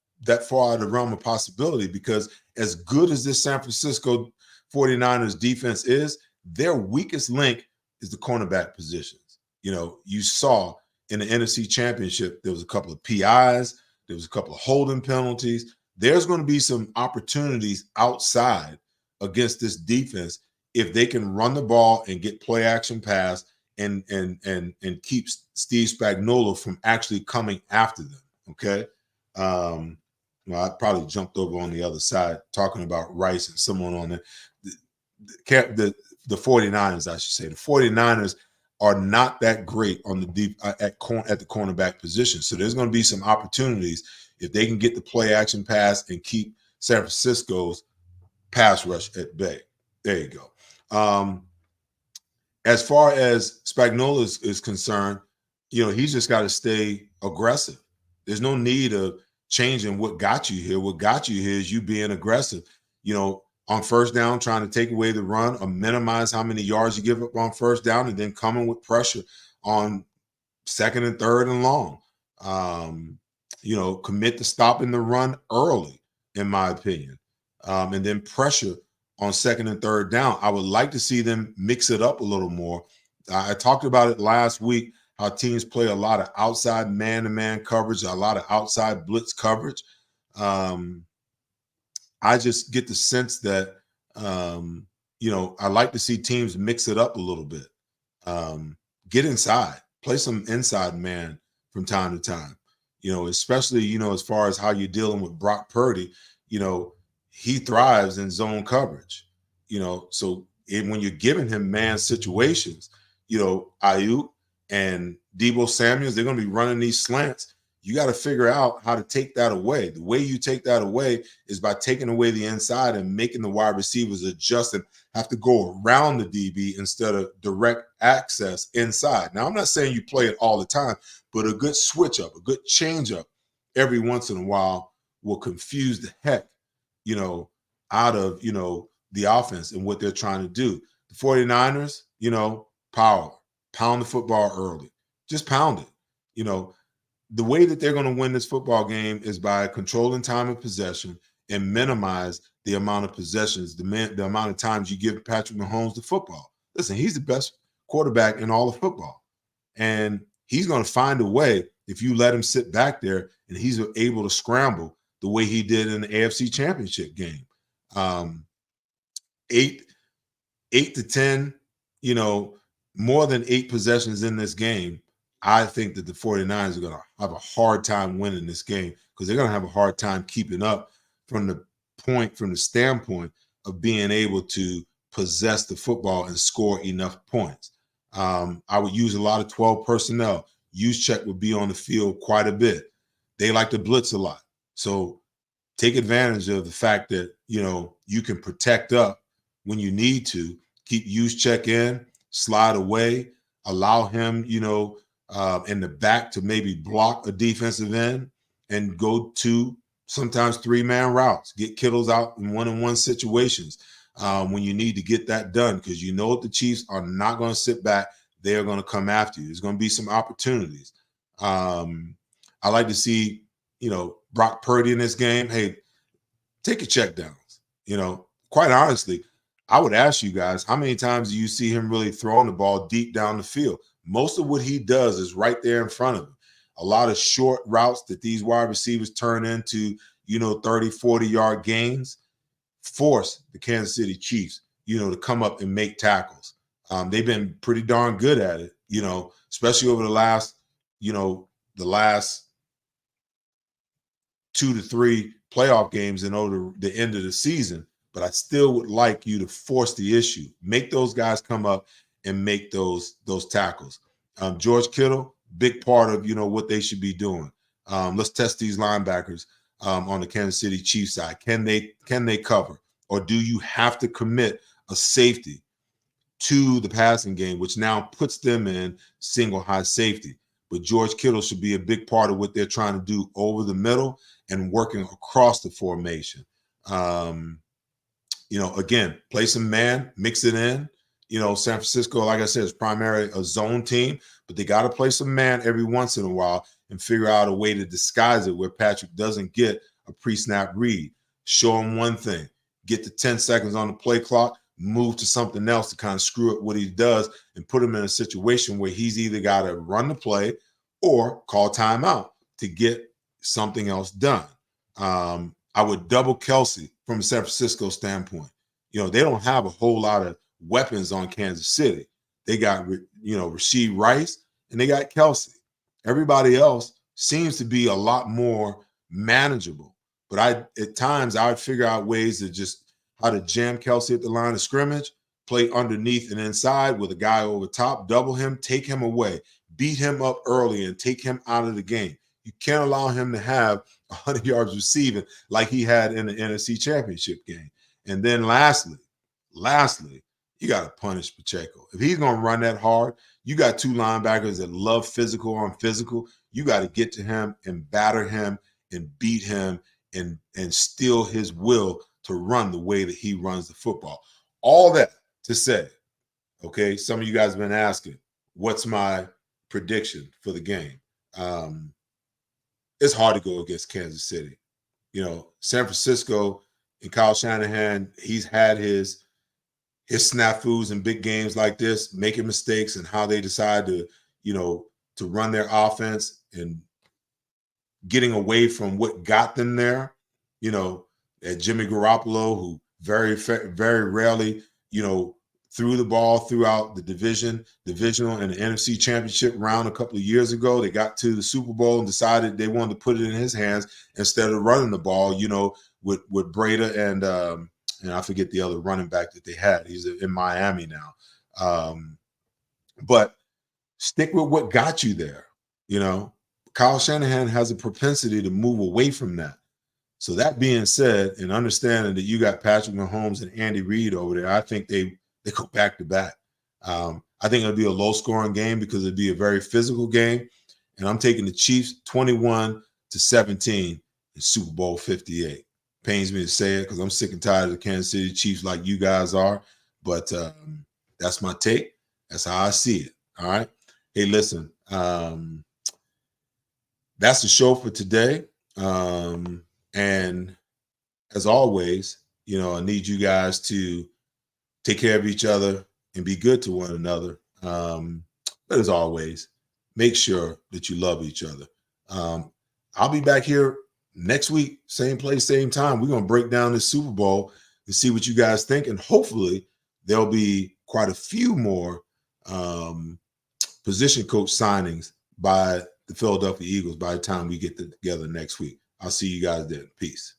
far out of the realm of possibility, because as good as this San Francisco 49ers defense is, their weakest link is the cornerback positions. You saw in the NFC Championship, there was a couple of PIs, there was a couple of holding penalties. There's going to be some opportunities outside against this defense if they can run the ball and get play action pass and keep Steve Spagnuolo from actually coming after them. Okay. I probably jumped over on the other side talking about Rice and someone on the 49ers, I should say. The 49ers are not that great on the deep at the cornerback position. So there's going to be some opportunities if they can get the play action pass and keep San Francisco's pass rush at bay. There you go. As far as Spagnuolo is concerned, he's just got to stay aggressive. There's no need of changing what got you here. What got you here is you being aggressive. On first down, trying to take away the run or minimize how many yards you give up on first down, and then coming with pressure on second and third and long. Commit to stopping the run early, in my opinion, and then pressure on second and third down. I would like to see them mix it up a little more. I talked about it last week, how teams play a lot of outside man-to-man coverage, a lot of outside blitz coverage. I just get the sense that, I like to see teams mix it up a little bit. Get inside, play some inside man from time to time, especially, as far as how you're dealing with Brock Purdy. He thrives in zone coverage, so when you're giving him man situations, Ayuk and Deebo Samuels, they're going to be running these slants. You got to figure out how to take that away. The way you take that away is by taking away the inside and making the wide receivers adjust and have to go around the DB instead of direct access inside. Now, I'm not saying you play it all the time, but a good switch up, a good change up every once in a while will confuse the heck, out of, the offense and what they're trying to do. The 49ers, power, pound the football early, just pound it. The way that they're going to win this football game is by controlling time of possession and minimize the amount of possessions, the amount of times you give Patrick Mahomes the football. Listen, he's the best quarterback in all of football. And he's going to find a way if you let him sit back there and he's able to scramble the way he did in the AFC Championship game. 8 to 10, more than 8 possessions in this game. I think that the 49ers are going to have a hard time winning this game because they're going to have a hard time keeping up from the standpoint of being able to possess the football and score enough points. I would use a lot of 12 personnel. Juszczyk would be on the field quite a bit. They like to blitz a lot. So take advantage of the fact that, you can protect up when you need to, keep Juszczyk in, slide away, allow him, in the back to maybe block a defensive end and go to sometimes 3-man routes, get Kittles out in one-on-one situations when you need to get that done, because the Chiefs are not going to sit back. They are going to come after you. There's going to be some opportunities. I like to see, Brock Purdy in this game. Hey, take your check downs. Quite honestly, I would ask you guys, how many times do you see him really throwing the ball deep down the field? Most of what he does is right there in front of him. A lot of short routes that these wide receivers turn into, 30, 40-yard gains, force the Kansas City Chiefs, to come up and make tackles. They've been pretty darn good at it, especially over the last 2 to 3 playoff games and over the end of the season. But I still would like you to force the issue, make those guys come up and make those tackles. George Kittle, big part of, what they should be doing. Let's test these linebackers on the Kansas City Chiefs side. Can they cover? Or do you have to commit a safety to the passing game, which now puts them in single high safety? But George Kittle should be a big part of what they're trying to do over the middle and working across the formation. Again, play some man, mix it in. San Francisco, like I said, is primarily a zone team, but they got to play some man every once in a while and figure out a way to disguise it where Patrick doesn't get a pre-snap read. Show him one thing, get to 10 seconds on the play clock, move to something else to kind of screw up what he does and put him in a situation where he's either got to run the play or call timeout to get something else done. I would double Kelsey from a San Francisco standpoint. They don't have a whole lot of weapons on Kansas City. They got, Rashee Rice and they got Kelsey. Everybody else seems to be a lot more manageable. But at times I would figure out ways to just how to jam Kelsey at the line of scrimmage, play underneath and inside with a guy over top, double him, take him away, beat him up early and take him out of the game. You can't allow him to have 100 yards receiving like he had in the NFC Championship game. And then lastly, you got to punish Pacheco. If he's going to run that hard, you got two linebackers that love physical on physical. You got to get to him and batter him and beat him and steal his will to run the way that he runs the football. All that to say, okay, some of you guys have been asking, what's my prediction for the game? It's hard to go against Kansas City. San Francisco and Kyle Shanahan, he's had his snafus in big games like this, making mistakes and how they decide to run their offense and getting away from what got them there. At Jimmy Garoppolo, who very, very rarely, threw the ball throughout the divisional and the NFC championship round a couple of years ago. They got to the Super Bowl and decided they wanted to put it in his hands instead of running the ball, with Breda and I forget the other running back that they had. He's in Miami now. But stick with what got you there. Kyle Shanahan has a propensity to move away from that. So that being said, and understanding that you got Patrick Mahomes and Andy Reid over there, I think they go back to back. I think it'll be a low-scoring game because it'll be a very physical game. And I'm taking the Chiefs 21-17 in Super Bowl 58. Pains me to say it because I'm sick and tired of the Kansas City Chiefs like you guys are. But that's my take. That's how I see it. All right. Hey, listen, that's the show for today. And as always, I need you guys to take care of each other and be good to one another. But as always, make sure that you love each other. I'll be back here next week, same place, same time. We're going to break down this Super Bowl and see what you guys think. And hopefully there'll be quite a few more position coach signings by the Philadelphia Eagles by the time we get together next week. I'll see you guys then. Peace.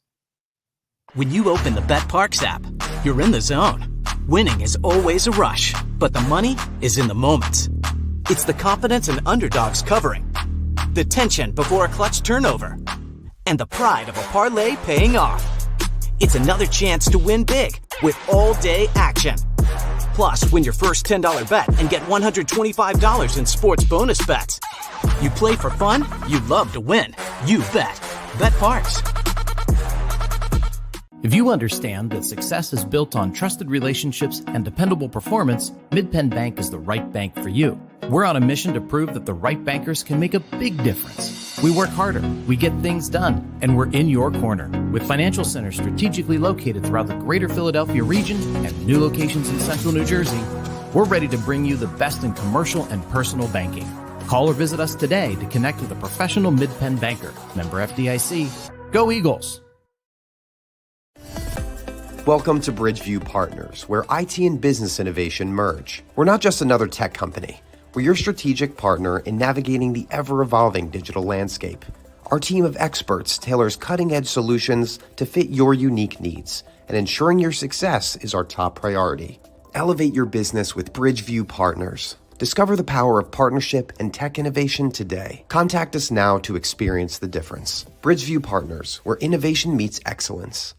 When you open the BetParks app, you're in the zone. Winning is always a rush, but the money is in the moments. It's the confidence and underdogs covering, the tension before a clutch turnover, and the pride of a parlay paying off. It's another chance to win big with all-day action. Plus, win your first $10 bet and get $125 in sports bonus bets. You play for fun, you love to win. You bet. BetParks. If you understand that success is built on trusted relationships and dependable performance, Mid-Penn Bank is the right bank for you. We're on a mission to prove that the right bankers can make a big difference. We work harder, we get things done, and we're in your corner. With financial centers strategically located throughout the greater Philadelphia region and new locations in central New Jersey, we're ready to bring you the best in commercial and personal banking. Call or visit us today to connect with a professional Mid-Penn banker. Member FDIC. Go Eagles! Welcome to Bridgeview Partners, where IT and business innovation merge. We're not just another tech company. We're your strategic partner in navigating the ever-evolving digital landscape. Our team of experts tailors cutting-edge solutions to fit your unique needs, and ensuring your success is our top priority. Elevate your business with Bridgeview Partners. Discover the power of partnership and tech innovation today. Contact us now to experience the difference. Bridgeview Partners, where innovation meets excellence.